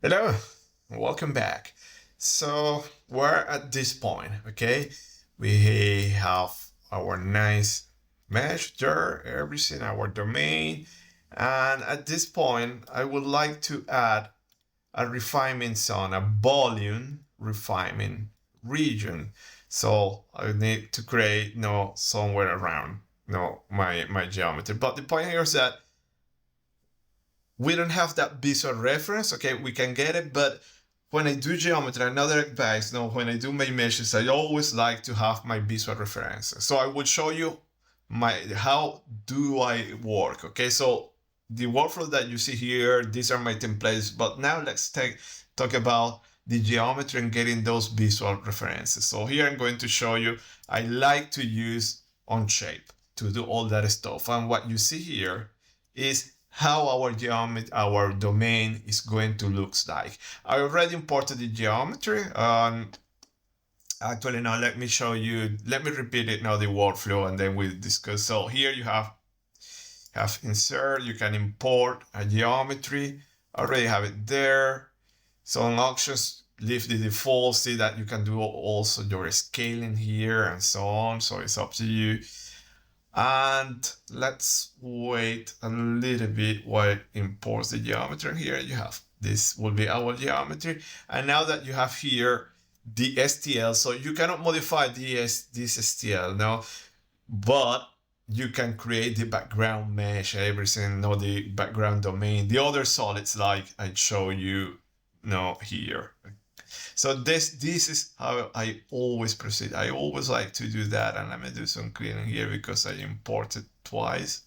Hello, welcome back. So we're at this point, okay? We have our nice mesh there, everything, our domain. And at this point, I would like to add a refinement zone, a volume refinement region. So I need to create somewhere around my geometry. But the point here is that we don't have that visual reference. Okay, we can get it, but when I do geometry, another advice, when I do my meshes, I always like to have my visual references. So I will show you how do I work. Okay, so the workflow that you see here, these are my templates, but now let's talk about the geometry and getting those visual references. So here I'm going to show you, I like to use Onshape to do all that stuff. And what you see here is how our geometry, our domain is going to look like. I already imported the geometry. Actually, now let me show you, let me repeat it now, the workflow, and then we'll discuss. So here you have insert, you can import a geometry. I already have it there. So on options, leave the default, see that you can do also your scaling here and so on. So it's up to you. And let's wait a little bit while it imports the geometry. Here you have, this will be our geometry. And now that you have here the STL, so you cannot modify this STL now, but you can create the background mesh, everything, the background domain, the other solids like I show you here. So this is how I always proceed. I always like to do that, and let me do some cleaning here because I imported twice.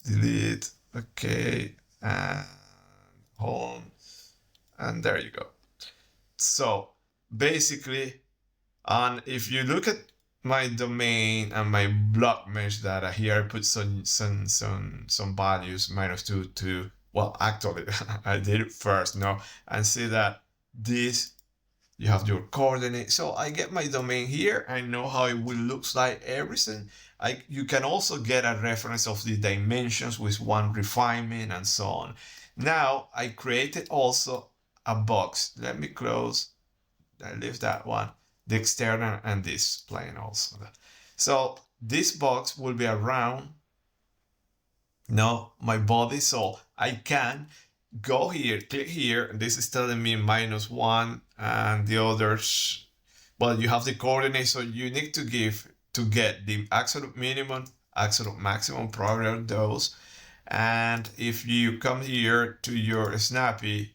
Delete, okay, and home, and there you go. So basically, and if you look at my domain and my block mesh data here, I put some values, -2 to, well, actually I did it first, and see that this, you have your coordinate. So I get my domain here. I know how it will look like, everything. You can also get a reference of the dimensions with one refinement and so on. Now I created also a box. Let me close, I leave that one, the external and this plane also. So this box will be around my body. So I can go here, click here, and this is telling me -1, and the others, well, you have the coordinates, so you need to get the absolute minimum, absolute maximum, probably those. And if you come here to your Snappy,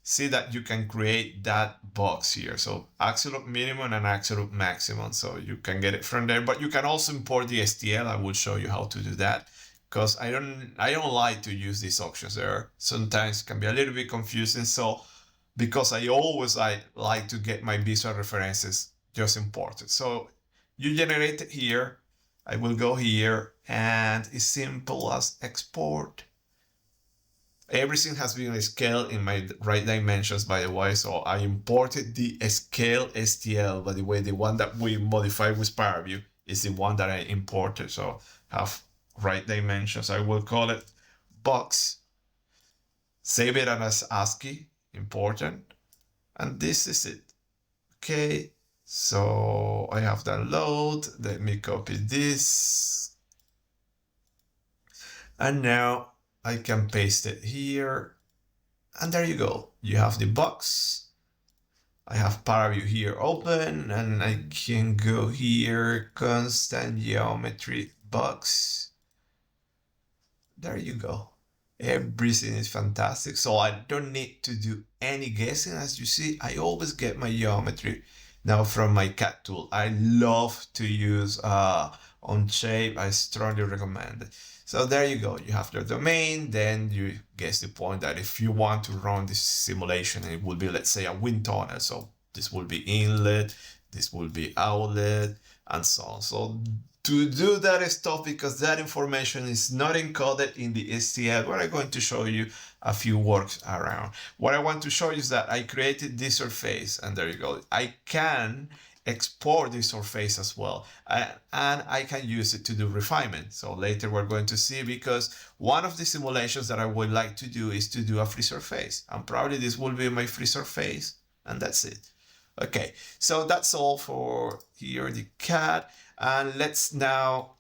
see that you can create that box here. So absolute minimum and absolute maximum. So you can get it from there, but you can also import the STL. I will show you how to do that, because I don't like to use these options there. Sometimes it can be a little bit confusing. So because I always like to get my visual references just imported. So you generate it here. I will go here, and it's simple as export. Everything has been scaled in my right dimensions, by the way. So I imported the scale STL. By the way, the one that we modified with paraview is the one that I imported. So have right dimensions. I will call it box. Save it as ASCII, important. And this is it. Okay, so I have that load. Let me copy this. And now I can paste it here. And there you go. You have the box. I have paraview here open, and I can go here, constant geometry box. There you go. Everything is fantastic. So I don't need to do any guessing. As you see, I always get my geometry now from my CAD tool. I love to use Onshape. I strongly recommend it. So there you go. You have your domain. Then you guess the point that if you want to run this simulation, it will be, let's say, a wind tunnel. So this will be inlet, this will be outlet, and so on. So to do that stuff, because that information is not encoded in the STL, where I'm going to show you a few works around. What I want to show you is that I created this surface, and there you go. I can export the surface as well, and I can use it to do refinement. So later we're going to see, because one of the simulations that I would like to do is to do a free surface, and probably this will be my free surface, and that's it. Okay, so that's all for here, the cat. And let's now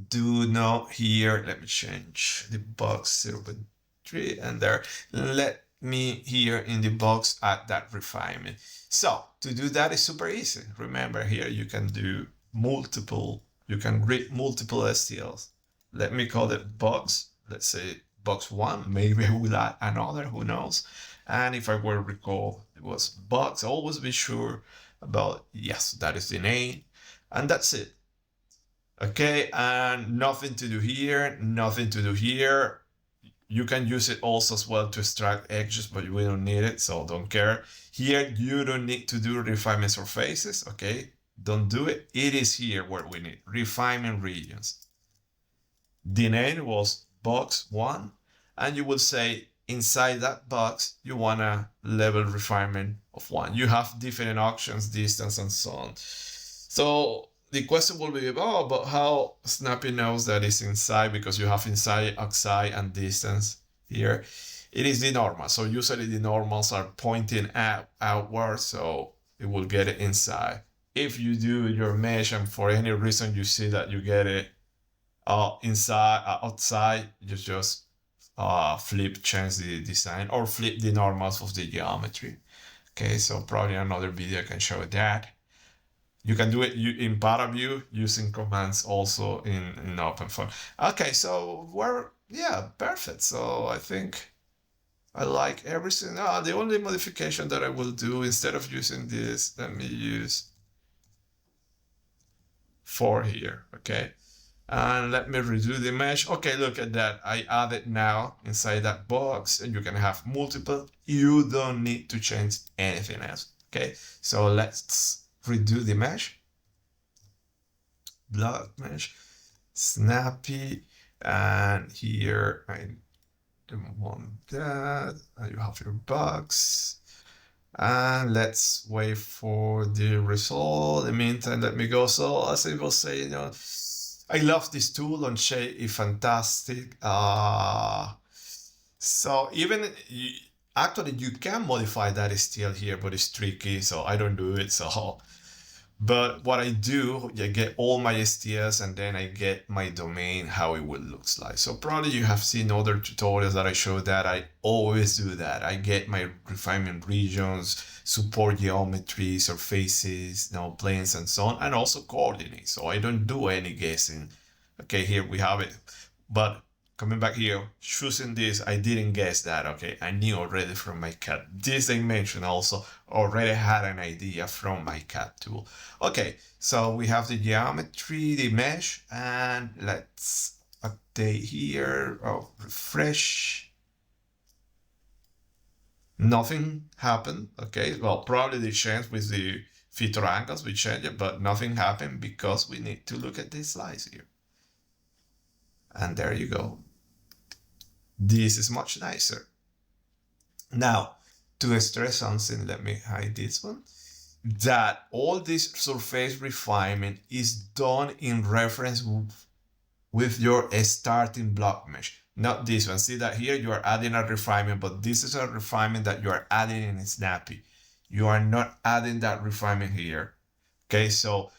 do now here, let me change the box 0.3 and there. Let me here in the box add that refinement. So to do that is super easy. Remember, here you can do multiple, you can read multiple STLs. Let me call it box, let's say box 1, maybe I will add another, who knows. And if I will recall, it was box, always be sure about, yes, that is the name, and that's it. Okay, and nothing to do here, nothing to do here. You can use it also as well to extract edges, but we don't need it, so don't care. Here, you don't need to do refinement surfaces, okay? Don't do it. It is here where we need refinement regions. The name was box 1, and you will say inside that box, you want a level refinement of 1. You have different options, distance, and so on. So the question will be, oh, but how Snappy knows that it's inside, because you have inside, outside, and distance here. It is the normal. So usually the normals are pointing outward, so it will get it inside. If you do your mesh and for any reason you see that you get it inside, outside, you just change the design, or flip the normals of the geometry. Okay, so probably another video I can show that. You can do it in paraview using commands also in OpenFOAM. Okay, so yeah, perfect. So I think I like everything. The only modification that I will do, instead of using this, let me use 4 here, okay? And let me redo the mesh. Okay, look at that. I added now inside that box, and you can have multiple. You don't need to change anything else, okay? So let's redo the mesh, block mesh, snappy, and here I don't want that. You have your box, and let's wait for the result. In the meantime, let me go. So as I was saying, I love this tool. Onshape is fantastic. So even actually you can modify that still here, but it's tricky, so I don't do it. So, but what I do, I get all my STLs, and then I get my domain, how it would looks like. So probably you have seen other tutorials that I show that. I always do that. I get my refinement regions, support geometry, surfaces, planes, and so on, and also coordinates. So I don't do any guessing. Okay, here we have it. But coming back here, choosing this, I didn't guess that, okay? I knew already from my cat. This dimension also already had an idea from my cat tool. Okay, so we have the geometry, the mesh, and let's update here. Refresh. Nothing happened, okay? Well, probably they changed with the feature angles, we changed it, but nothing happened because we need to look at this slice here. And there you go. This is much nicer. Now, to stress something, let me hide this one, that all this surface refinement is done in reference with your starting block mesh. Not this one. See that here you are adding a refinement, but this is a refinement that you are adding in Snappy. You are not adding that refinement here. Okay, so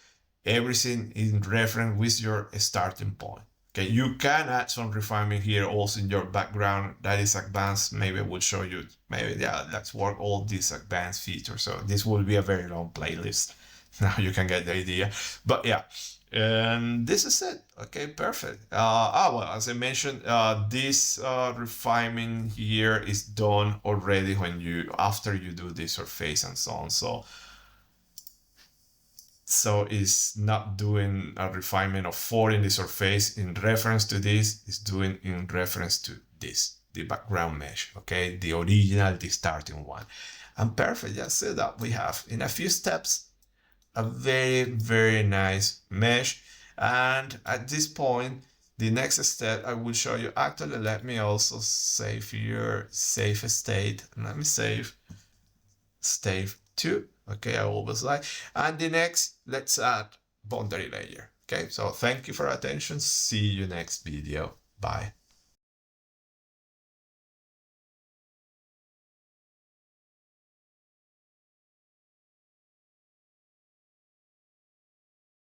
everything in reference with your starting point. Okay, you can add some refinement here also in your background. That is advanced. Maybe I will show you. Maybe, yeah, let's work all these advanced features. So this will be a very long playlist. Now you can get the idea. But yeah, and this is it. Okay, perfect. Well, as I mentioned, this refinement here is done already after you do the surface and so on. So it's not doing a refinement of 4 in the surface in reference to this, it's doing in reference to this, the background mesh, okay? The original, the starting one. And perfect, yeah, so that we have, in a few steps, a very, very nice mesh. And at this point, the next step I will show you, actually, let me also save here, save state, and let me save 2. Okay, I always like. And the next, let's add boundary layer. Okay, so thank you for attention. See you next video. Bye.